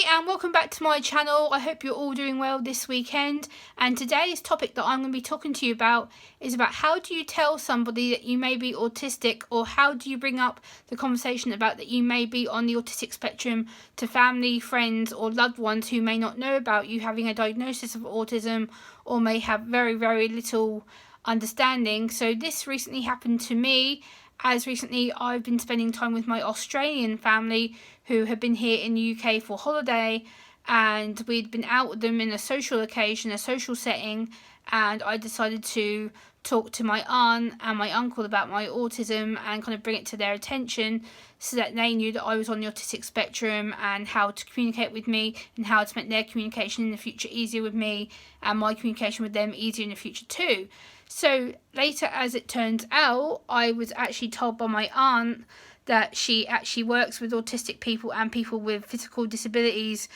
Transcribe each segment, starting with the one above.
and welcome back to my channel. I hope you're all doing well this weekend, and today's topic that I'm going to be talking to you about is about how do you tell somebody that you may be autistic, or how do you bring up the conversation about that you may be on the autistic spectrum to family, friends or loved ones who may not know about you having a diagnosis of autism or may have very, very little understanding. So this recently happened to me. As recently, I've been spending time with my Australian family who have been here in the UK for holiday, and we'd been out with them in a social occasion, a social setting, and I decided to talk to my aunt and my uncle about my autism and kind of bring it to their attention so that they knew that I was on the autistic spectrum and how to communicate with me and how to make their communication in the future easier with me and my communication with them easier in the future too. So later, as it turns out, I was actually told by my aunt that she actually works with autistic people and people with physical disabilities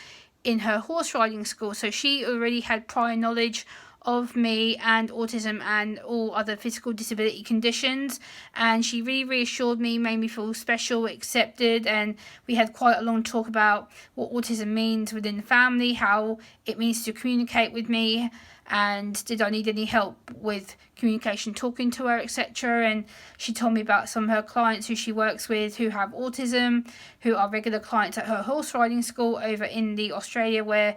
in her horse riding school. So she already had prior knowledge of me and autism and all other physical disability conditions, and she really reassured me, made me feel special, accepted, and we had quite a long talk about what autism means within the family, how it means to communicate with me, and did I need any help with communication, talking to her, etc. And she told me about some of her clients who she works with who have autism, who are regular clients at her horse riding school over in the Australia where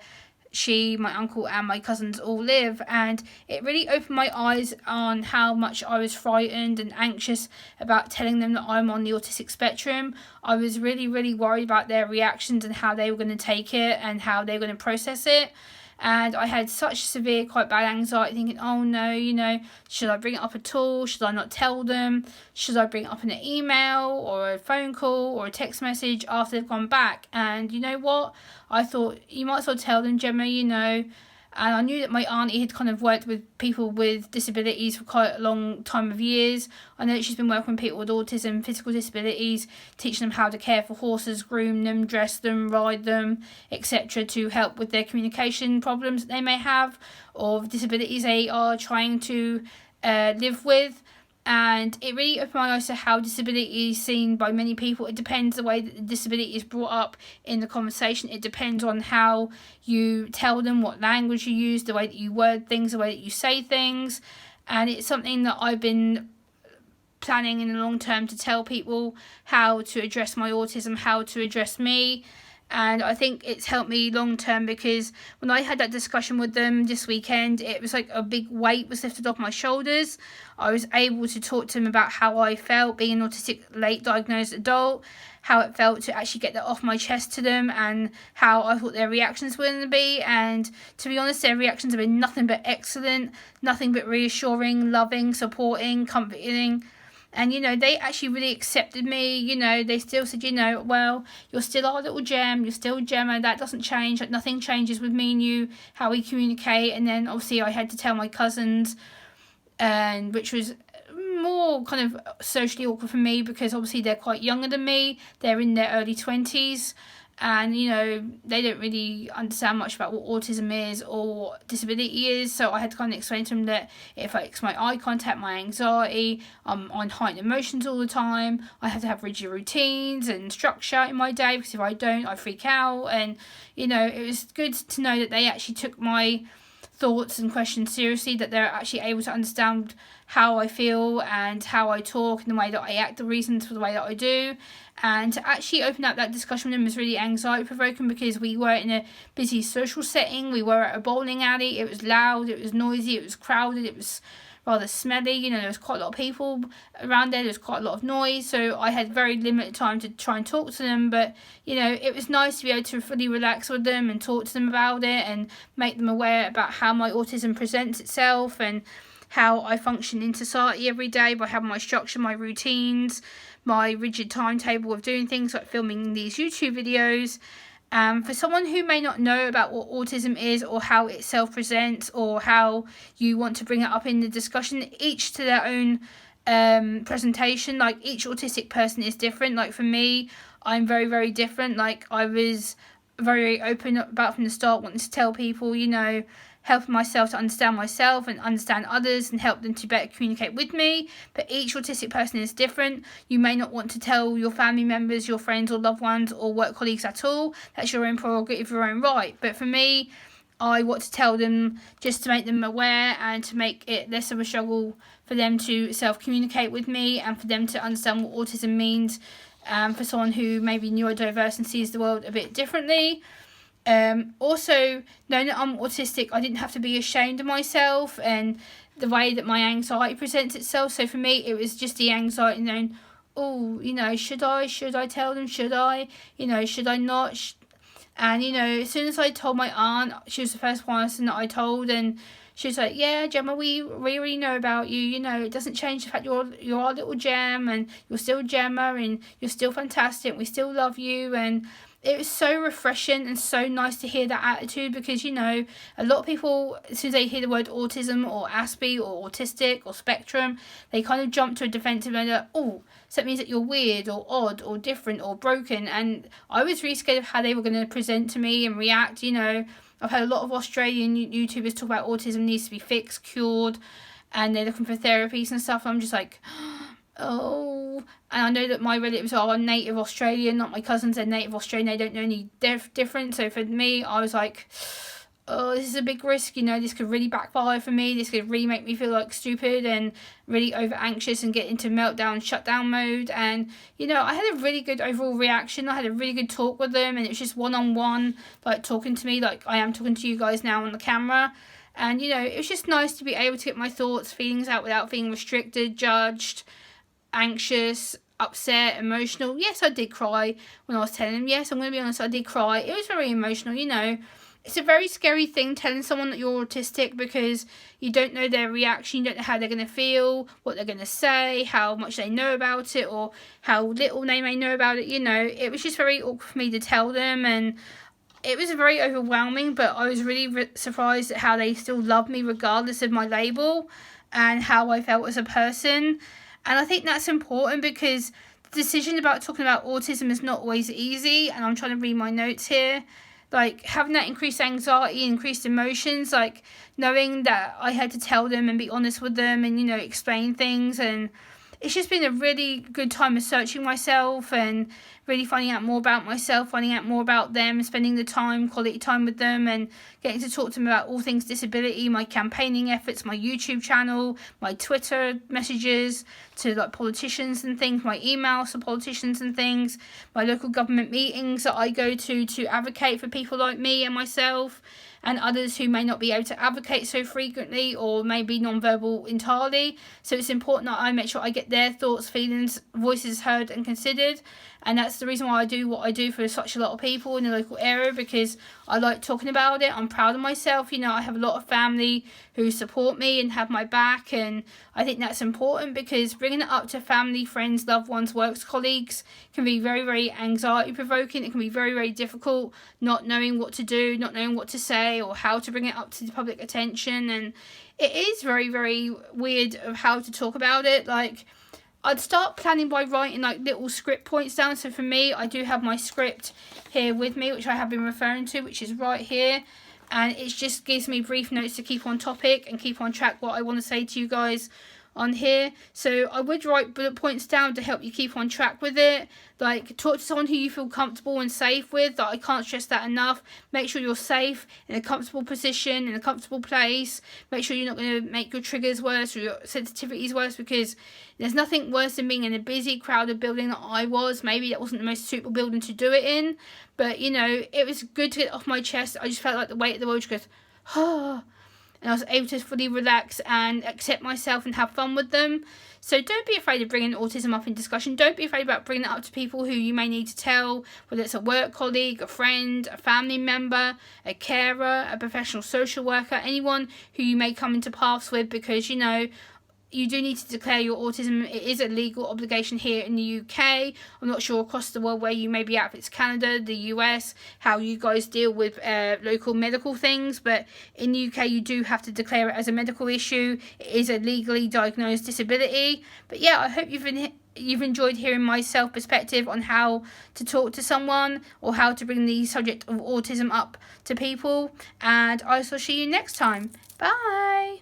she, my uncle and my cousins all live. And it really opened my eyes on how much I was frightened and anxious about telling them that I'm on the autistic spectrum. I was really worried about their reactions and how they were going to take it and how they were going to process it. And I had such severe, quite bad anxiety, thinking, oh no, should I bring it up at all? Should I not tell them? Should I bring it up in an email or a phone call or a text message after they've gone back? And you know what? I thought, you might as well tell them, Gemma, And I knew that my auntie had kind of worked with people with disabilities for quite a long time of years. I know that she's been working with people with autism, physical disabilities, teaching them how to care for horses, groom them, dress them, ride them, etc. to help with their communication problems that they may have or disabilities they are trying to live with. And it really opened my eyes to how disability is seen by many people. It depends the way that the disability is brought up in the conversation. It depends on how you tell them, what language you use, the way that you word things, the way that you say things. And it's something that I've been planning in the long term to tell people how to address my autism, how to address me. And I think it's helped me long term, because when I had that discussion with them this weekend, it was like a big weight was lifted off my shoulders. I was able to talk to them about how I felt being an autistic late diagnosed adult, how it felt to actually get that off my chest to them, and how I thought their reactions were going to be. And to be honest, their reactions have been nothing but excellent, nothing but reassuring, loving, supporting, comforting. And, they actually really accepted me. They still said, well, you're still our little Gem, you're still Gemma, that doesn't change, like nothing changes with me and you, how we communicate. And then obviously I had to tell my cousins, and which was more kind of socially awkward for me, because obviously they're quite younger than me, they're in their early 20s. And, they don't really understand much about what autism is or disability is. So I had to kind of explain to them that it affects my eye contact, my anxiety, I'm on heightened emotions all the time. I have to have rigid routines and structure in my day, because if I don't, I freak out. And, it was good to know that they actually took my thoughts and questions seriously, that they're actually able to understand how I feel and how I talk and the way that I act, the reasons for the way that I do. And to actually open up that discussion with them was really anxiety provoking, because we were in a busy social setting. We were at a bowling alley. It was loud, it was noisy, it was crowded, it was rather smelly. There was quite a lot of people around there. There was quite a lot of noise. So I had very limited time to try and talk to them. But, it was nice to be able to fully relax with them and talk to them about it and make them aware about how my autism presents itself and how I function in society every day by having my structure, my routines, my rigid timetable of doing things like filming these YouTube videos. For someone who may not know about what autism is or how it self-presents or how you want to bring it up in the discussion, each to their own presentation. Like, each autistic person is different. Like, for me, I'm very different. Like, I was very open about from the start, wanting to tell people, helping myself to understand myself and understand others and help them to better communicate with me. But each autistic person is different. You may not want to tell your family members, your friends or loved ones or work colleagues at all. That's your own prerogative, your own right. But for me, I want to tell them just to make them aware and to make it less of a struggle for them to self-communicate with me and for them to understand what autism means for someone who may be neurodiverse and sees the world a bit differently. Also, knowing that I'm autistic, I didn't have to be ashamed of myself and the way that my anxiety presents itself. So for me, it was just the anxiety knowing, oh, should I tell them? Should I? Should I not? And, as soon as I told my aunt, she was the first person that I told, and she was like, yeah, Gemma, we really know about you. It doesn't change the fact you're our little gem, and you're still Gemma, and you're still fantastic. We still love you. And it was so refreshing and so nice to hear that attitude, because, a lot of people, as soon as they hear the word autism or Aspie or autistic or spectrum, they kind of jump to a defensive and like, oh, so that means that you're weird or odd or different or broken. And I was really scared of how they were going to present to me and react. I've heard a lot of Australian YouTubers talk about autism needs to be fixed, cured, and they're looking for therapies and stuff. I'm just like, oh. And I know that my relatives are native Australian, not my cousins, they're native Australian, they don't know any difference. So for me, I was like, oh, this is a big risk, this could really backfire for me, this could really make me feel like stupid and really over anxious and get into meltdown, shutdown mode. And, I had a really good overall reaction. I had a really good talk with them, and it was just one-on-one, like talking to me like I am talking to you guys now on the camera. And, it was just nice to be able to get my thoughts, feelings out without being restricted, judged, anxious, upset, emotional. Yes, I did cry when I was telling them. Yes, I'm going to be honest, I did cry. It was very emotional, It's a very scary thing telling someone that you're autistic, because you don't know their reaction, you don't know how they're going to feel, what they're going to say, how much they know about it, or how little they may know about it. It was just very awkward for me to tell them, and it was very overwhelming, but I was really surprised at how they still love me regardless of my label and how I felt as a person. And I think that's important, because the decision about talking about autism is not always easy, and I'm trying to read my notes here. Like, having that increased anxiety, increased emotions, like, knowing that I had to tell them and be honest with them and, explain things. And it's just been a really good time of searching myself and really finding out more about myself, finding out more about them, spending the time, quality time with them, and getting to talk to them about all things disability, my campaigning efforts, my YouTube channel, my Twitter messages to like politicians and things, my emails to politicians and things, my local government meetings that I go to advocate for people like me and myself and others who may not be able to advocate so frequently or may be non-verbal entirely. So it's important that I make sure I get their thoughts, feelings, voices heard and considered. And that's the reason why I do what I do for such a lot of people in the local area, because I like talking about it. I'm proud of myself. I have a lot of family who support me and have my back, and I think that's important, because bringing it up to family, friends, loved ones, works colleagues can be very, very anxiety provoking. It can be very, very difficult, not knowing what to do, not knowing what to say or how to bring it up to the public attention. And it is very, very weird of how to talk about it. Like, I'd start planning by writing like little script points down. So for me, I do have my script here with me, which I have been referring to, which is right here. And it just gives me brief notes to keep on topic and keep on track what I want to say to you guys on here. So I would write bullet points down to help you keep on track with it. Like, talk to someone who you feel comfortable and safe with. Like, I can't stress that enough. Make sure you're safe, in a comfortable position, in a comfortable place. Make sure you're not going to make your triggers worse or your sensitivities worse, because there's nothing worse than being in a busy, crowded building that I was. Maybe that wasn't the most suitable building to do it in, but, it was good to get off my chest. I just felt like the weight of the world just goes, ah. And I was able to fully relax and accept myself and have fun with them. So don't be afraid of bringing autism up in discussion. Don't be afraid about bringing it up to people who you may need to tell, whether it's a work colleague, a friend, a family member, a carer, a professional social worker, anyone who you may come into paths with, because, you do need to declare your autism. It is a legal obligation here in the UK. I'm not sure across the world where you may be at, if it's Canada, the US, how you guys deal with local medical things. But in the UK, you do have to declare it as a medical issue. It is a legally diagnosed disability. But yeah, I hope you've enjoyed hearing my perspective on how to talk to someone or how to bring the subject of autism up to people. And I shall see you next time. Bye.